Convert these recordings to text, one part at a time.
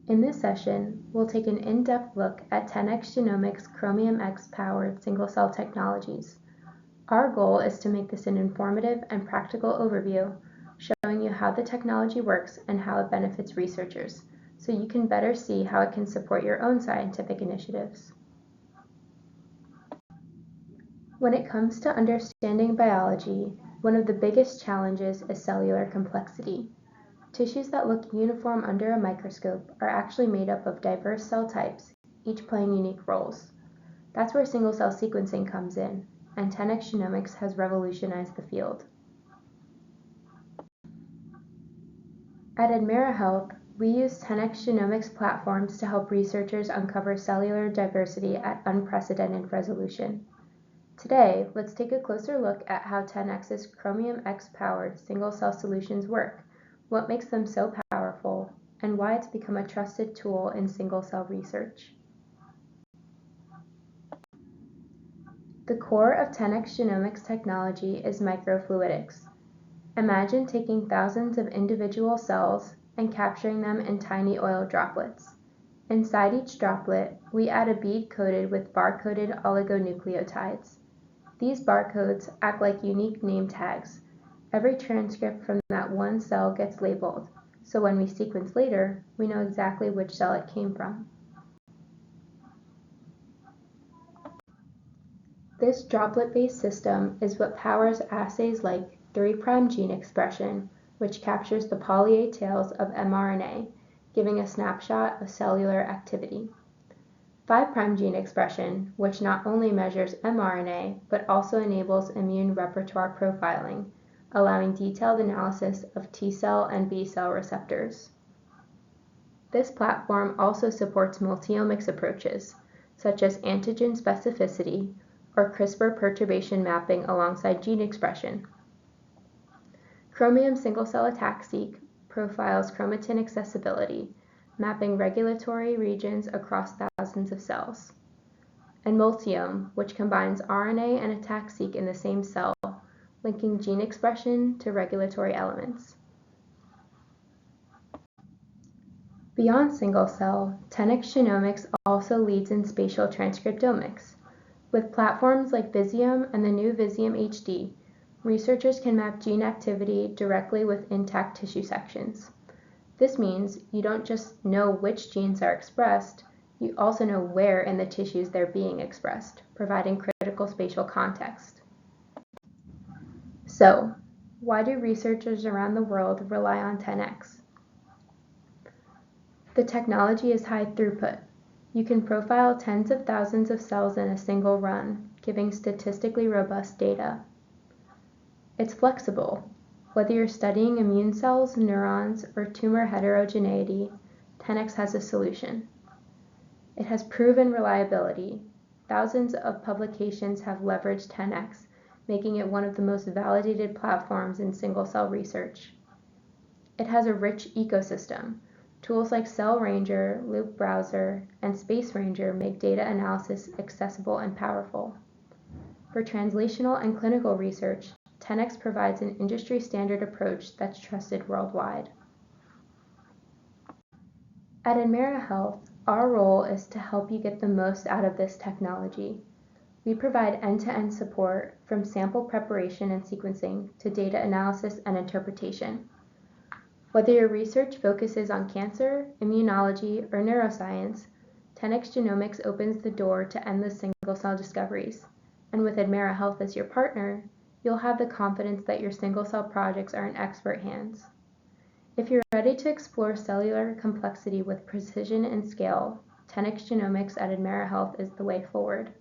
In this session, we'll take an in-depth look at 10x Genomics Chromium-X powered single-cell technologies. Our goal is to make this an informative and practical overview, showing you how the technology works and how it benefits researchers, so you can better see how it can support your own scientific initiatives. When it comes to understanding biology, one of the biggest challenges is cellular complexity. Tissues that look uniform under a microscope are actually made up of diverse cell types, each playing unique roles. That's where single-cell sequencing comes in, and 10x Genomics has revolutionized the field. At Admera Health, we use 10x Genomics platforms to help researchers uncover cellular diversity at unprecedented resolution. Today, let's take a closer look at how 10x's Chromium-X powered single-cell solutions work, what makes them so powerful, and why it's become a trusted tool in single-cell research. The core of 10x Genomics technology is microfluidics. Imagine taking thousands of individual cells and capturing them in tiny oil droplets. Inside each droplet, we add a bead coated with barcoded oligonucleotides. These barcodes act like unique name tags. Every transcript from that one cell gets labeled, so when we sequence later, we know exactly which cell it came from. This droplet-based system is what powers assays like 3' gene expression, which captures the poly A tails of mRNA, giving a snapshot of cellular activity. 5' gene expression, which not only measures mRNA, but also enables immune repertoire profiling, allowing detailed analysis of T-cell and B-cell receptors. This platform also supports multiomics approaches, such as antigen specificity or CRISPR perturbation mapping alongside gene expression. Chromium single-cell ATAC-seq profiles chromatin accessibility, mapping regulatory regions across thousands of cells. And Multiome, which combines RNA and ATAC-seq in the same cell, linking gene expression to regulatory elements. Beyond single-cell, 10x Genomics also leads in spatial transcriptomics. With platforms like Visium and the new Visium HD, researchers can map gene activity directly with intact tissue sections. This means you don't just know which genes are expressed, you also know where in the tissues they're being expressed, providing critical spatial context. So, why do researchers around the world rely on 10x? The technology is high throughput. You can profile tens of thousands of cells in a single run, giving statistically robust data. It's flexible. Whether you're studying immune cells, neurons, or tumor heterogeneity, 10x has a solution. It has proven reliability. Thousands of publications have leveraged 10x, making it one of the most validated platforms in single-cell research. It has a rich ecosystem. Tools like Cell Ranger, Loop Browser, and Space Ranger make data analysis accessible and powerful. For translational and clinical research, 10x provides an industry-standard approach that's trusted worldwide. At Admera Health, our role is to help you get the most out of this technology. We provide end-to-end support from sample preparation and sequencing to data analysis and interpretation. Whether your research focuses on cancer, immunology, or neuroscience, 10x Genomics opens the door to endless single-cell discoveries. And with Admera Health as your partner, you'll have the confidence that your single-cell projects are in expert hands. If you're ready to explore cellular complexity with precision and scale, 10x Genomics at Admera Health is the way forward.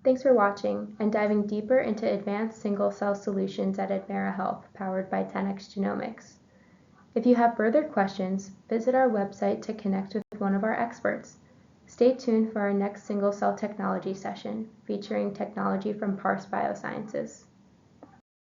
Thanks for watching and diving deeper into advanced single-cell solutions at Admera Health, powered by 10x Genomics. If you have further questions, visit our website to connect with one of our experts. Stay tuned for our next single-cell technology session, featuring technology from Parse Biosciences.